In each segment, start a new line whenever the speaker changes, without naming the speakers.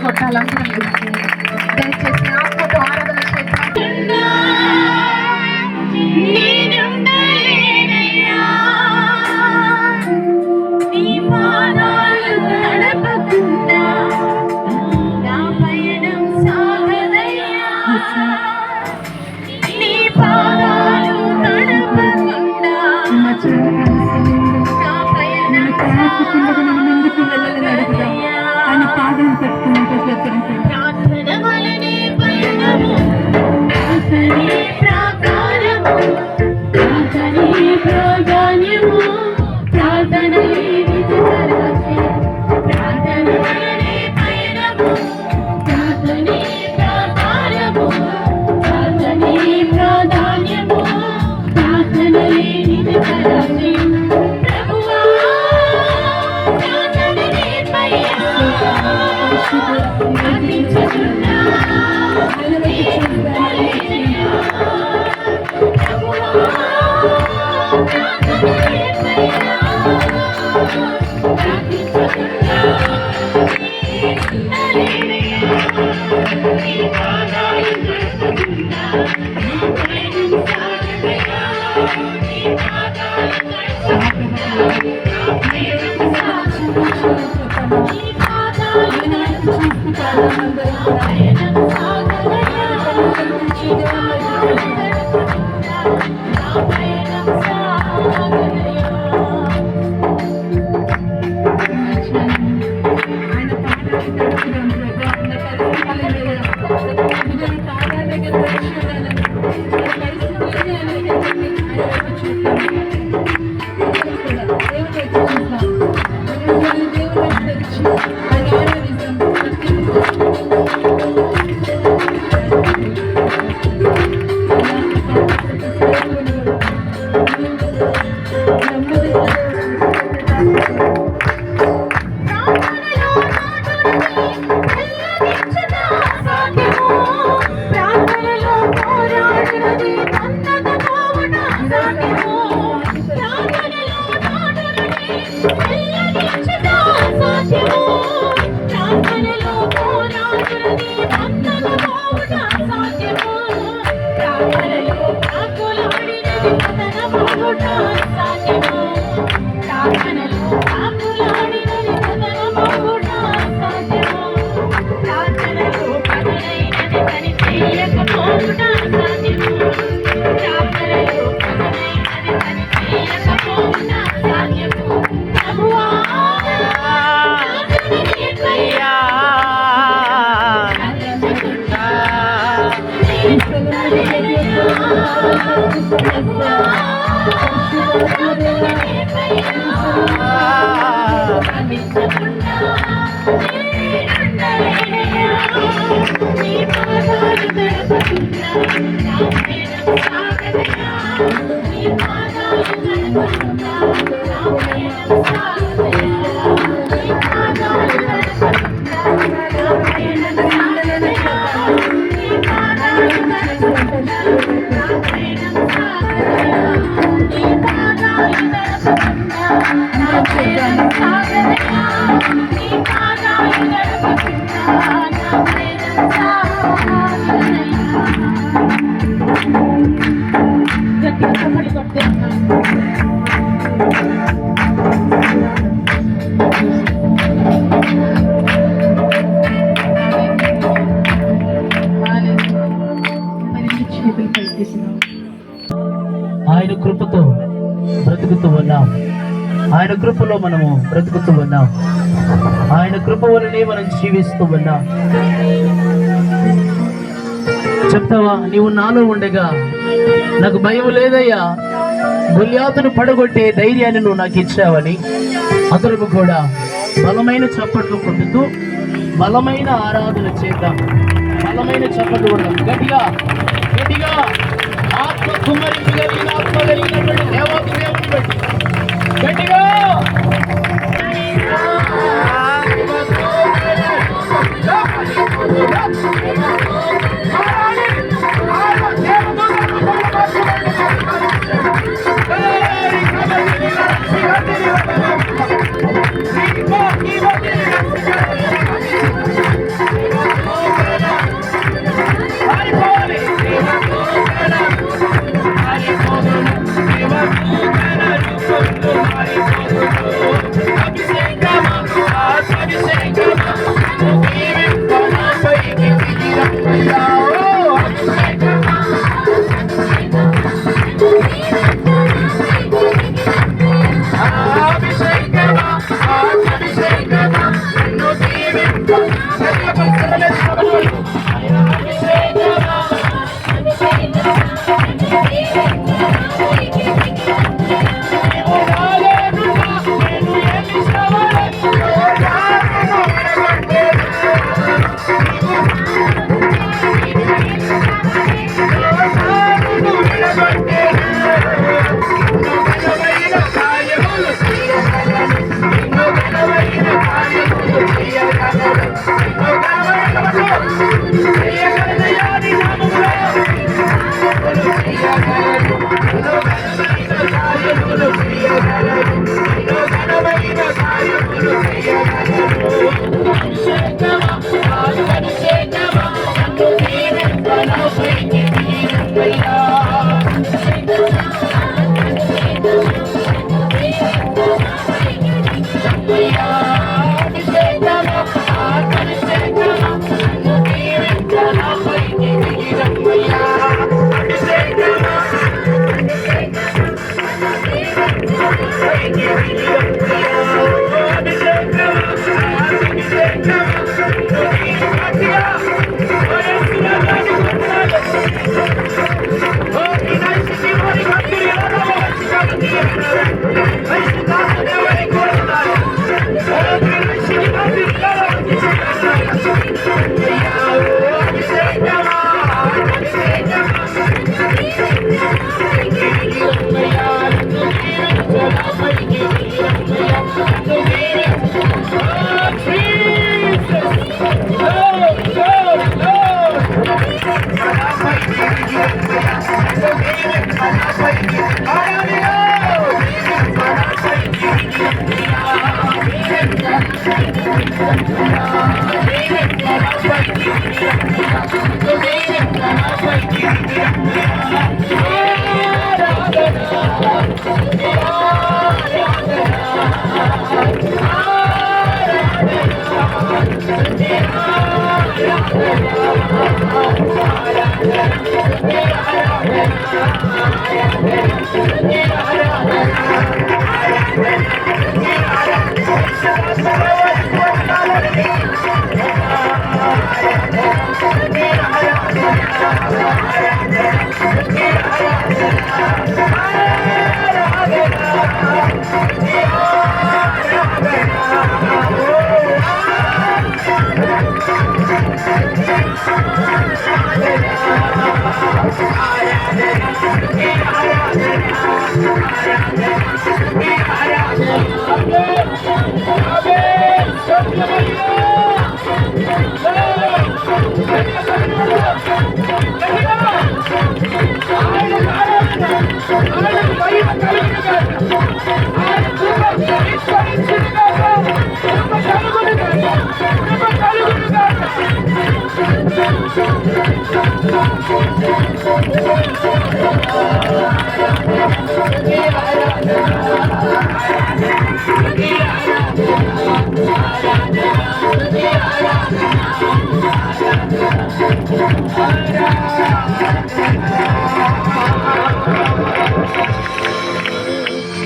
కొట్టాలంటే దయచేసి ఆత్మతో ఆరాధన
ఆయన కృపతో బ్రతుకుతూ ఉన్నాం. ఆయన కృపలో మనము బ్రతుకుతూ ఉన్నాం. ఆయన కృప వలనే మనం జీవిస్తూ ఉన్నాం. చెప్తావా, నీవు నాలో ఉండగా నాకు భయం లేదయ్యా, గొల్యాతును పడగొట్టే ధైర్యాన్ని నువ్వు నాకు ఇచ్చావని అతను కూడా బలమైన చప్పట్లు కొట్టుతూ బలమైన ఆరాధన చేద్దాం. బలమైన చప్పట్లు కొడదాం. గట్టిగా గట్టిగా ఆత్మ కుమ్మరించి కలిగిన ఆత్మ కలిగినటువంటి దేవాది దేవుని బట్టి గట్టిగా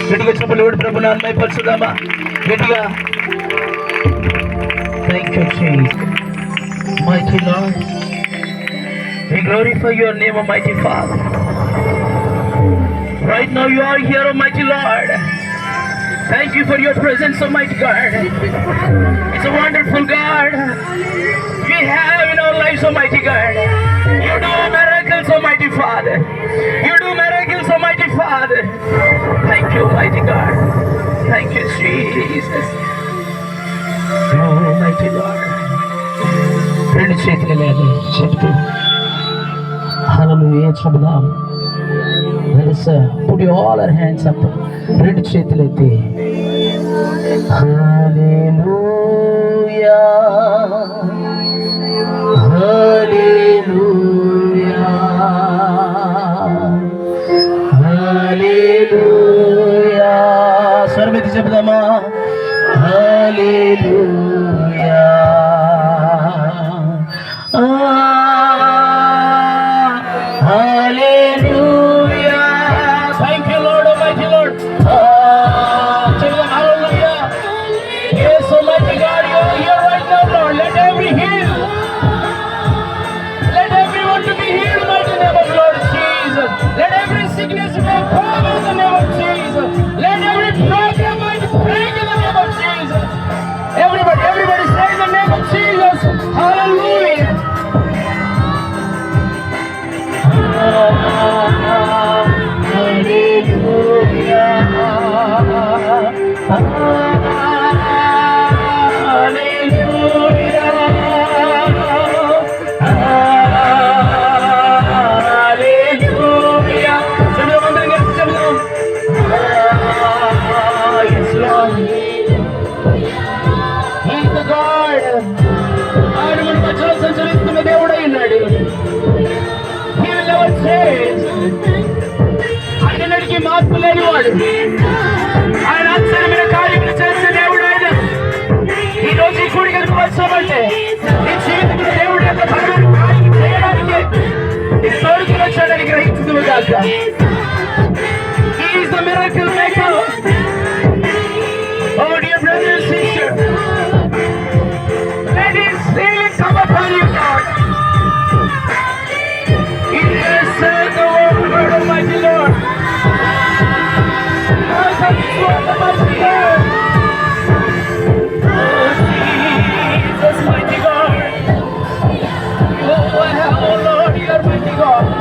గట్టిగా చెప్పలు ప్రభు నామై పరిశుద్ధమా గట్టిగా. Thank you, Jesus. Mighty Lord, we glorify your name, Almighty Father. Right now you are here, Almighty Lord. Thank you for your presence, Almighty God. It's a wonderful God we have in our lives, Almighty God. You do miracles, Almighty Father. You do miracles, Almighty Father. Thank you, Almighty God. Thank you, Jesus. Oh, Almighty Lord. రెండు చేతులు లేదు చెప్తూ హల్లెలూయా చెబుదాం. Put all our hands up. రెండు చేతులు ఎత్తి హల్లెలూయా హల్లెలూయా హల్లెలూయా. స్వరమెత్తి చెబుదామా హల్లెలూయా. Hallelujah. Thank you, Lord, Almighty Lord. Hallelujah. Yes, Almighty God, you are here right now, Lord. Let every heal, let everyone to be healed by the name of Lord Jesus. Let every sickness be gone in the name of Jesus. Let every problem be break in the name of Jesus. Everybody. ఉన్నాడు. He will never change. ఆయనకి మార్పు లేనివాడు. ఆయన ఆశ్చర్యమైన కార్యములు చేసే దేవుడు ఆయన. ఈ రోజు ఈ కూడికలకు వచ్చామంటే నీ జీవితంలో దేవుడు యొక్క బలమైన కార్యం చేయడానికి నీ తోడుకు వచ్చాడని గ్రహించుదువు గాక. He is the miracle maker. Oh dear brother and sister, let His healing come upon you, God. It has said the word, Almighty Lord. Jesus, mighty God. Oh, Lord, you are mighty God.